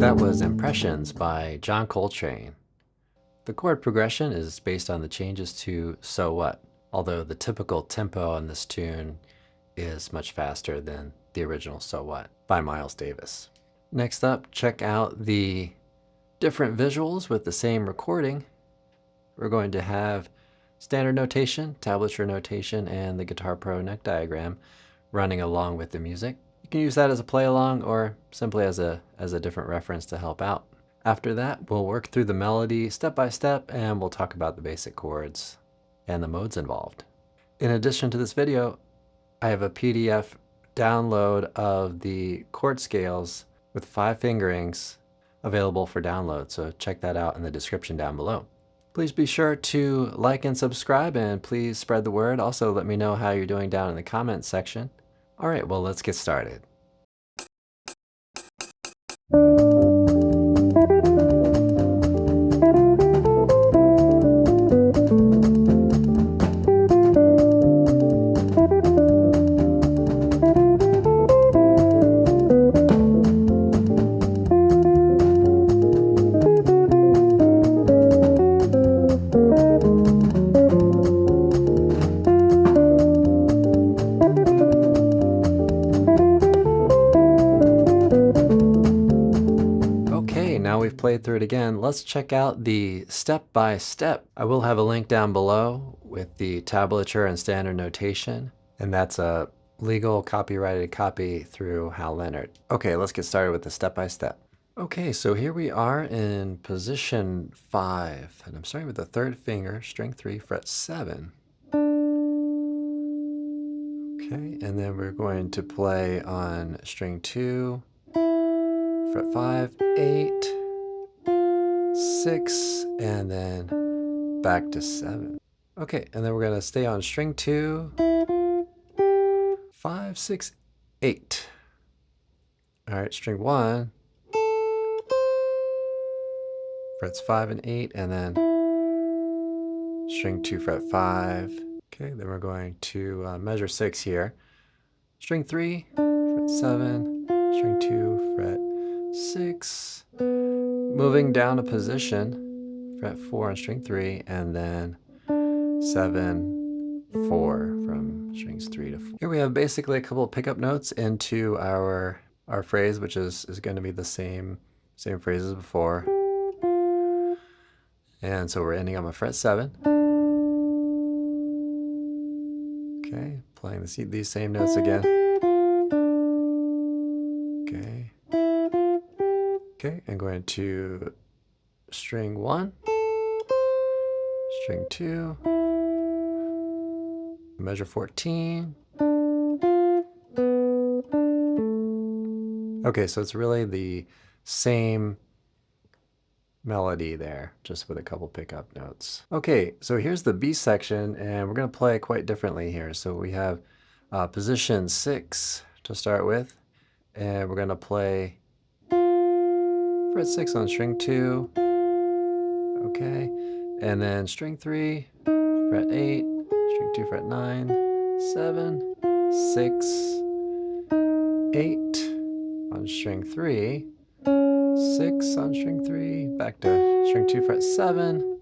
That was Impressions by John Coltrane. The chord progression is based on the changes to So What, although the typical tempo on this tune is much faster than the original So What by Miles Davis. Next up, check out the different visuals with the same recording. We're going to have standard notation, tablature notation, and the Guitar Pro neck diagram running along with the music. You can use that as a play along or simply as a different reference to help out. After that, we'll work through the melody step by step and we'll talk about the basic chords and the modes involved. In addition to this video, I have a PDF download of the chord scales with 5 fingerings available for download, so check that out in the description down below. Please be sure to like and subscribe, and please spread the word. Also, let me know how you're doing down in the comments section. All right, well, let's get started. Now we've played through it again, let's check out the step-by-step. I will have a link down below with the tablature and standard notation, and that's a legal copyrighted copy through Hal Leonard. Okay, let's get started with the step-by-step. Okay, so here we are in position 5, and I'm starting with the 3rd finger, string 3, fret 7. Okay, and then we're going to play on string 2, fret 5, 8, 6, and then back to 7. Okay, and then we're going to stay on string 2, 5, 6, 8. All right, string 1, frets 5 and 8, and then string 2, fret 5. Okay, then we're going to measure 6 here. String 3, fret 7, string 2, fret 6. Moving down a position, fret 4 on string 3, and then 7, 4 from strings 3 to 4. Here we have basically a couple of pickup notes into our phrase, which is going to be the same phrase as before. And so we're ending on a fret 7. Okay, playing these same notes again. Okay. Okay, I'm going to string 1, string 2, measure 14. Okay, so it's really the same melody there, just with a couple pickup notes. Okay, so here's the B section, and we're going to play quite differently here. So we have position 6 to start with, and we're going to play fret 6 on string 2, okay, and then string 3, fret 8, string 2, fret 9, 7, 6, 8 on string 3, 6 on string 3, back to string 2, fret 7,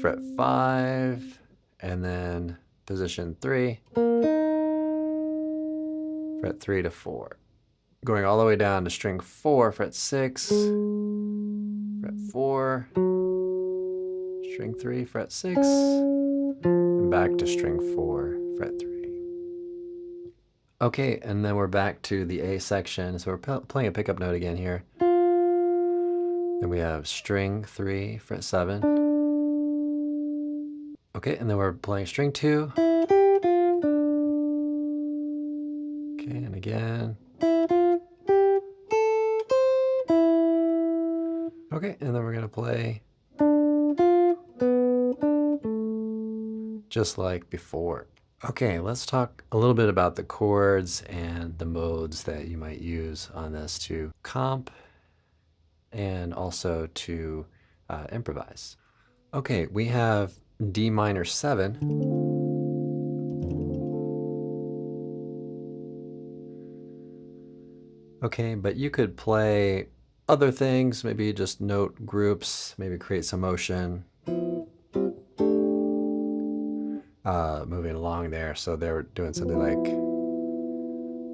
fret 5, and then position 3, fret 3 to 4. Going all the way down to string 4, fret 6, fret 4, string 3, fret 6, and back to string 4, fret 3. Okay, and then we're back to the A section. So we're playing a pickup note again here. Then we have string 3, fret 7. Okay, and then we're playing string 2. Okay, and again. Okay, and then we're going to play just like before. Okay, let's talk a little bit about the chords and the modes that you might use on this to comp and also to improvise. Okay, we have D minor 7. Okay, but you could play other things, maybe just note groups, maybe create some motion. Moving along there. So they're doing something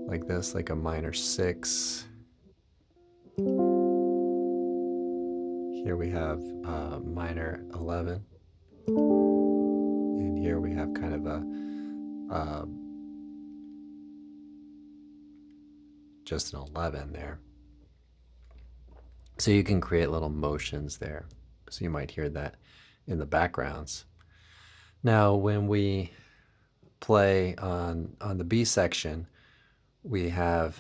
like this, like a minor 6. Here we have minor 11. And here we have kind of a just an 11 there. So you can create little motions there. So you might hear that in the backgrounds. Now, when we play on the B section, we have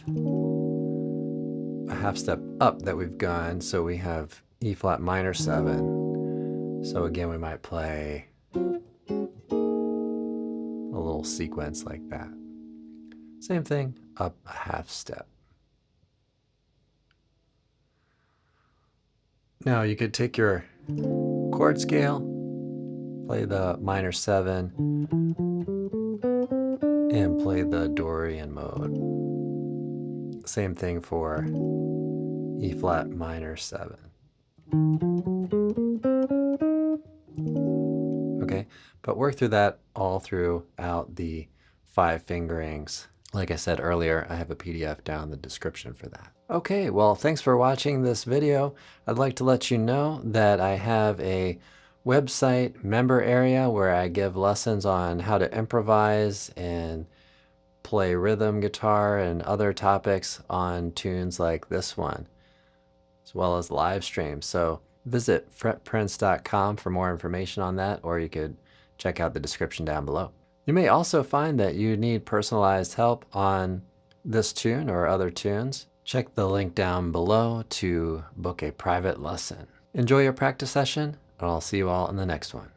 a half step up that we've gone. So we have E flat minor 7. So again, we might play a little sequence like that. Same thing, up a half step. Now you could take your chord scale, play the minor 7, and play the Dorian mode. Same thing for E flat minor 7. Okay, but work through that all throughout the 5 fingerings. Like I said earlier, I have a PDF down in the description for that. Okay, well, thanks for watching this video. I'd like to let you know that I have a website member area where I give lessons on how to improvise and play rhythm guitar and other topics on tunes like this one, as well as live streams. So visit fretprints.com for more information on that, or you could check out the description down below. You may also find that you need personalized help on this tune or other tunes. Check the link down below to book a private lesson. Enjoy your practice session, and I'll see you all in the next one.